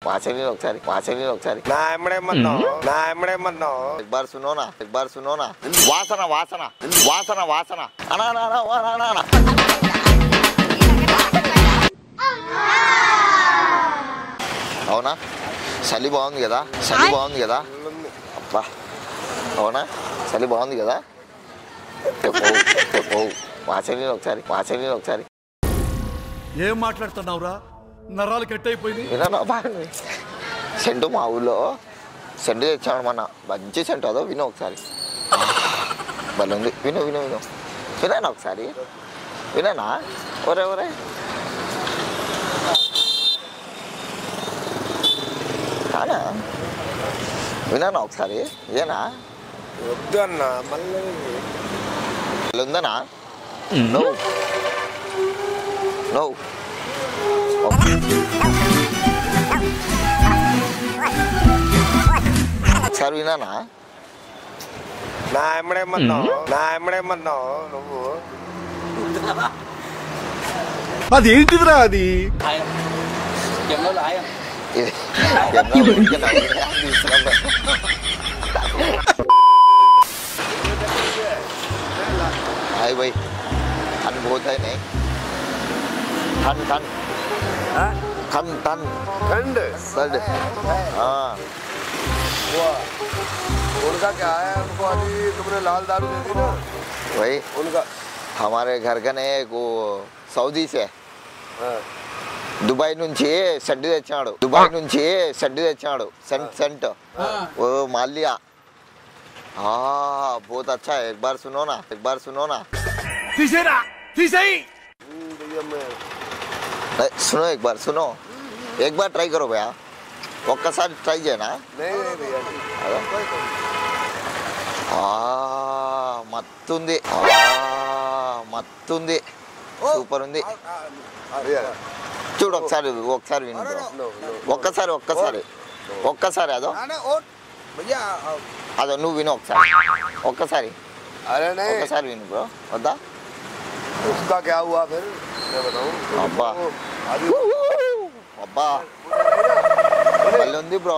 वाचनी ना एमड़े मत एक बार सुनो ना वासना अना అవునా చలి బాగుంది కదా అబ్బా అవునా చలి బాగుంది కదా వాచని ఒకసారి ఏం మాట్లాడుతున్నావురా నరాలు కట్ అయిపోయింది విననా బాగా సెంటు మా ఊళ్ళో సెంటు తెచ్చాడు మన మంచి సెంటు అదో విను ఒకసారి బాగుంది విను విననా ఒకసారి విననా ఒరే కానా విననా ఒకసారి ఏనా వద్దు అన్న మళ్ళీ ఉందనా నో ఒకసారి వినానా నా ఎమ్మడే మన్నావు నువ్వు అదేంటిదిరా అది हाय भाई ठंड बहुत है नहीं ठंड हाँ उनका क्या है उनको अभी तुमने लाल दारू दे दी ना भाई उनका हमारे घर का नहीं वो सऊदी से दुबई నుంచి షెడ్ తెచ్చాడు सेंट वो माल लिया हाँ बहुत अच्छा है एक बार सुनो ना सुनो एक बार ट्राई करो भैया ఒక్కసారి ట్రై చేయనా మత్తుంది సూపర్ ఉంది చూడు ఒకసారి విను ఒక్కసారి అదో నువ్వు విను ఒక్కసారి విను బ్రో వద్దా उसका क्या हुआ फिर मैं बताऊं అబ్బా బల్లి ఉంది బ్రో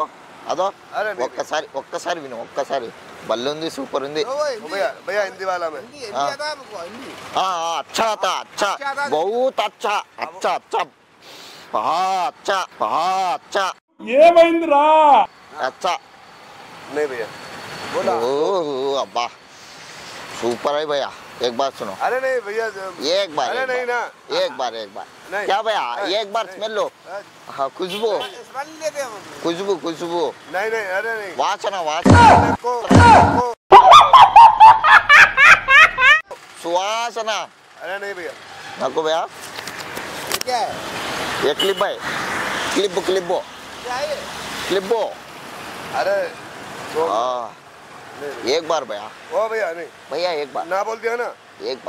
అదో ఒక్కసారి విను బల్లి సూపర్ ఉంది भैया हिंदी वाला में अच्छा बहुत अच्छा ये महिंद्रा अच्छा नहीं भैया बोला अब्बा सुपर है भैया एक बार सुनो अरे नहीं भैया एक बार नहीं ना एक बार क्या भैया एक बार स्मेल लो हाँ खुशबू नहीं अरे नहीं वासना सुवासना अरे नहीं भैया नको भैया क्या है ये क्लिप है क्लिपो अरे हाँ एक बार भैया ओ भैया एक बार ना बोल दिया ना एक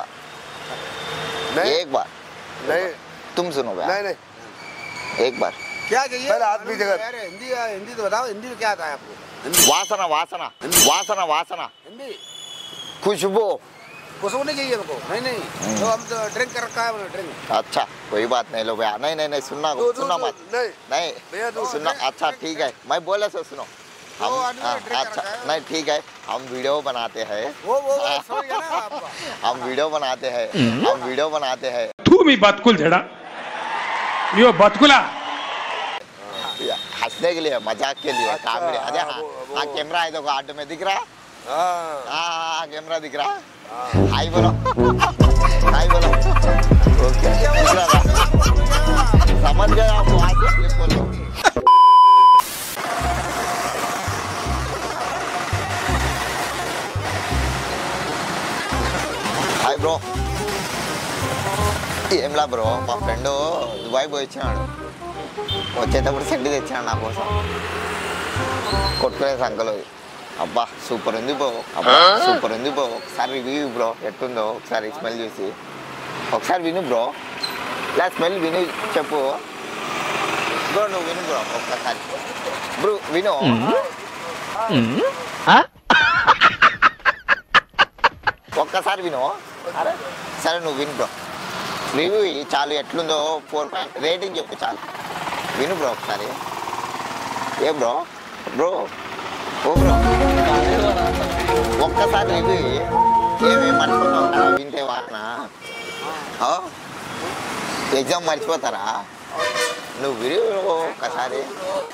बार नहीं तुम सुनो भैया नहीं एक बार क्या चाहिए पहले आदमी जगह हिंदी तो बताओ हिंदी में क्या आता है आपको वासना हिंदी खुशबू नहीं चाहिए हमको नहीं तो हम तो ड्रिंक कर रखा है ड्रिंक अच्छा कोई बात नहीं लो भैया नहीं सुनना मत नहीं सुनना अच्छा ठीक है मैं बोले सो सुनो हम अच्छा नहीं ठीक है हम वीडियो बनाते हैं हम वीडियो बनाते हैं तू मी बतकुल झड़ा यो बतकुला हंसने के लिए मजाक के लिए कॉमेडी अरे हाँ कैमरा है तो गार्ड में दिख रहा हाँ कैमरा दिख रहा हाय बोलो ओके समझ गए आप वहाँ से क्लिप बोलो हाय ब्रो ఏంలా బ్రో మా ఫ్రెండ్ దుబాయ్ పోయి వచ్చినాడు వచ్చేటప్పుడు సెండ్ తెచ్చాడు నా కోసం కొట్టుకునే సంకలో అబ్బా సూపర్ ఉంది బ్రో ఒకసారి రివ్యూ బ్రో ఎట్టుందో ఒకసారి స్మెల్ చూసి ఒకసారి విను బ్రో ఇలా స్మెల్ విను చెప్పు బ్రో నువ్వు విను బ్రో ఒక్కసారి బ్రో విను ఒక్కసారి విను అరే సరే నువ్వు విను బ్రో రివ్యూ చాలు ఎట్లుందో 4 రేటింగ్ చెప్పు చాలు విను బ్రో ఒకసారి ఏ బ్రో బ్రో ఓ బ్రో ఒక్కసారి ఇది ఏమేమి మర్చిపోతావు వింటే వాసన ఎగ్జామ్ మర్చిపోతారా నువ్వు విని ఒక్కసారి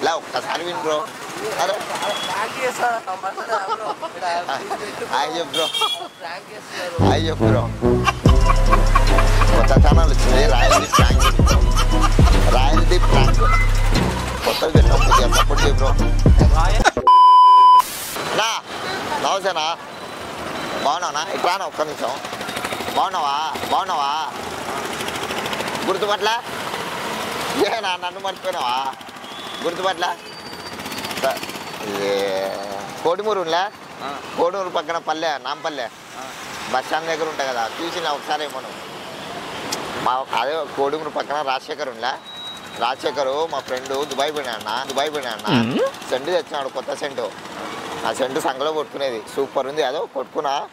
ఇలా ఒక్కసారి విను బ్రో అరే అయ్యో బ్రో అయ్యో బ్రో కొత్త ఛానల్ వచ్చింది రాయల్టీ ప్రాంక్ రాయల్టీ ప్రాంక్ కొత్తగా పెట్టాం కొద్దిగా సపోర్ట్ చేయ బ్రో నా నమస్తేనా బాగున్నావునా ఇట్లానా ఒక్క నిమిషం బాగున్నావా గుర్తుపట్ల ఏనా నన్ను మర్చిపోయినావా గుర్తుపట్ల కోడిమూరులే కోడిమూరు పక్కన పల్లె నాంపల్లె బస్ స్టాండ్ దగ్గర ఉంటాయి కదా చూసిన ఒకసారి ఏమో మా అదే కోడిమూరు పక్కన రాజశేఖరు మా ఫ్రెండ్ దుబాయ్ పోయినా సెంటు తెచ్చినాడు కొత్త సెంటు ఆ సెంటు సంగలో కొట్టుకునేది సూపర్ ఉంది అదో కొట్టుకున్నా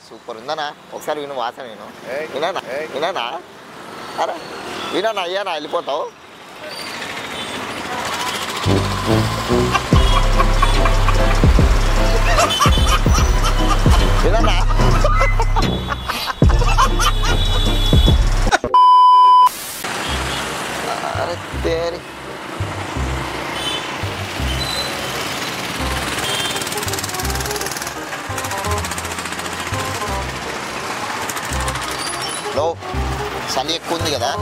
సూపర్ ఉందనా ఒకసారి విను వాసన వినానా అరే వినానా అయ్యానా వెళ్ళిపోతావు వినానా అరే తేరి చలి ఎక్కువ ఉంది కదా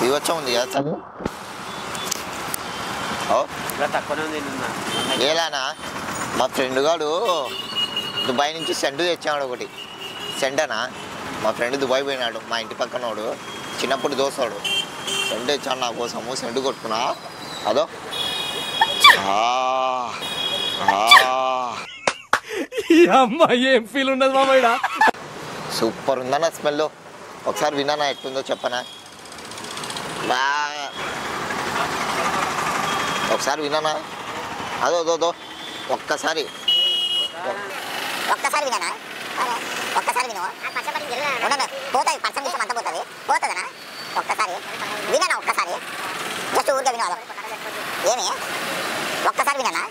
వివచ్చం ఉంది కదా చదువు ఏలానా మా ఫ్రెండ్ గాడు దుబాయ్ నుంచి సెంటు తెచ్చాడు ఒకటి సెంటనా మా ఫ్రెండ్ దుబాయ్ పోయినాడు మా ఇంటి పక్కనోడు చిన్నప్పుడు దోస్తాడు సెంటు తెచ్చాడు నా కోసము సెంటు కొట్టుకున్నా అదో ఏం ఫీల్ ఉండదు మామయ్య సూపర్ ఉందన్న స్మెల్ ఒకసారి విన్నానా ఎట్లుందో చెప్పనా బాగా ఒకసారి విన్నానా అదో ఒక్కసారి వినానా ఒక్కసారి విను పోతుంది పచ్చం విషయం అంతా పోతుందనా ఒక్కసారి వినానా ఒక్కసారి జస్ట్ ఊరికే విను అదో ఏమి ఒక్కసారి వినానా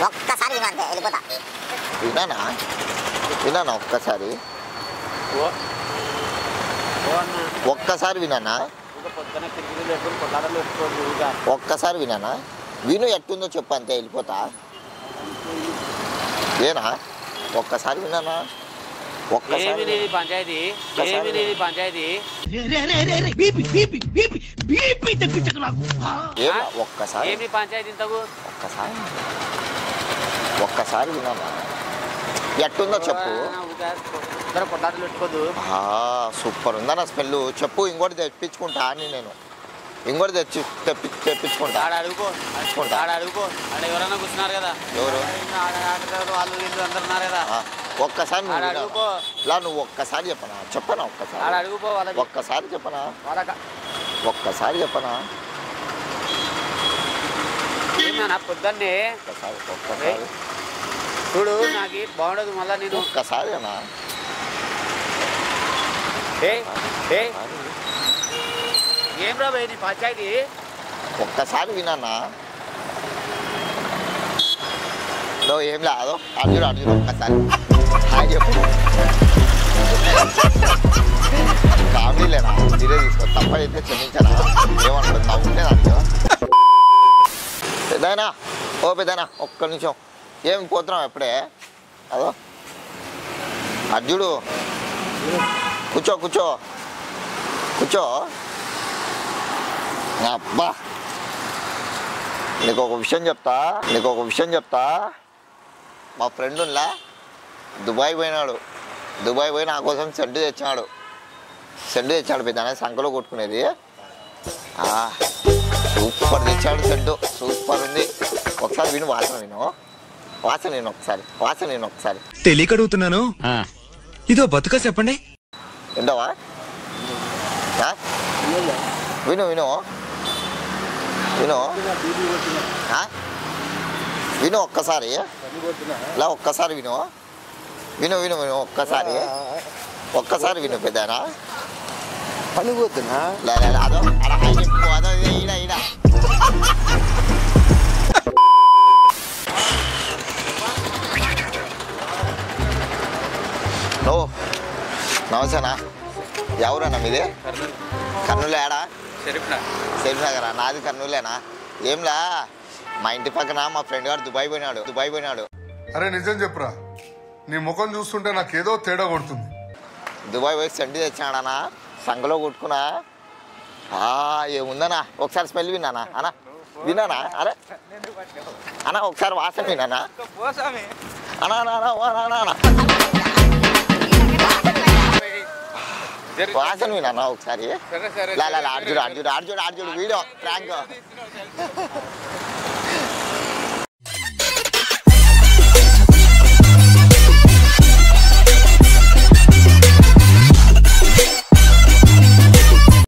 ఒక్కసారి విను అంతే వెళ్ళిపోతా వినానా ఒక్కసారి వినానా ఒక్కసారి వినానా విను ఎట్టుందో చెప్పు అంతే వెళ్ళిపోతా ఏనా ఒక్కసారి వినానా ఒక్కసారి పంచాయతీ ఒక్కసారి పంచాయతీ ఒక్కసారి వినానా ఎట్టుందో చెప్పు సూపర్ ఉందన్న స్మెల్ చెప్పు ఇంకోటి తెప్పించుకుంటా అని నేను ఇంకోటి తెప్పించుకుంటా ఎవరైనా కూర్చున్నారు కదా ఎవరు వాళ్ళు వీళ్ళు అందరు ఉన్నారు కదా ఒక్కసారి నువ్వు ఒక్కసారి చెప్పనా ఒక్కసారి చెప్పనా పొద్దున్నే చూడు నాకు బాగుండదు మళ్ళా నేను ఒక్కసారి అన్నా ఏం రాబోయే నీ పంచాయతీ ఒక్కసారి వినానా నువ్వు ఏం లేదు అర్జుడు ఒక్కసారి హాయ్ చెప్పు కామెడీలేనా మీరే తీసుకో తప్పైతే క్షమించనా ఏమంటుంది నవ్వుంటే దాంట్లో పెద్దయినా పెద్దయినా ఒక్క నిమిషం ఏం పోతున్నాం ఎప్పుడే అదో అర్జుడు కూర్చో అబ్బా నీకు ఒక విషయం చెప్తా మా ఫ్రెండ్ దుబాయ్ పోయి నా కోసం సెంటు తెచ్చాడు పెద్ద సంఖలో కొట్టుకునేది సూపర్ తెచ్చాడు సెంటు సూపర్ ఉంది ఒకసారి విను వాసన నేను ఒకసారి తెలియక అడుగుతున్నాను ఇదో బతుక చెప్పండి ఏంటవా విను ఒక్కసారి ఇలా ఒక్కసారి విను ఒక్కసారి విను పెద్దనా పని పోతున్నా అదో తెలుసానా ఎవరన్నా మీది కర్నూలు ఏడా షరీఫ్ నగరా నాది కర్నూలేనా ఏంలా మా ఇంటి పక్కన మా ఫ్రెండ్ గారు దుబాయ్ పోయినాడు అరే నిజం చెప్పురా నీ ముఖం చూస్తుంటే నాకేదో తేడా కొడుతుంది. దుబాయ్ పోయి సెంటి తెచ్చాడనా సంగలో కొట్టుకున్నా ఏముందనా ఒకసారి స్మెల్ విన్నానా అన్నా విన్నానా అరే అన్నా ఒకసారి వాసన విన్నానా అన్నా వాసన విన్నానా ఒకసారి అర్జుడు వీడియో ప్రాంక్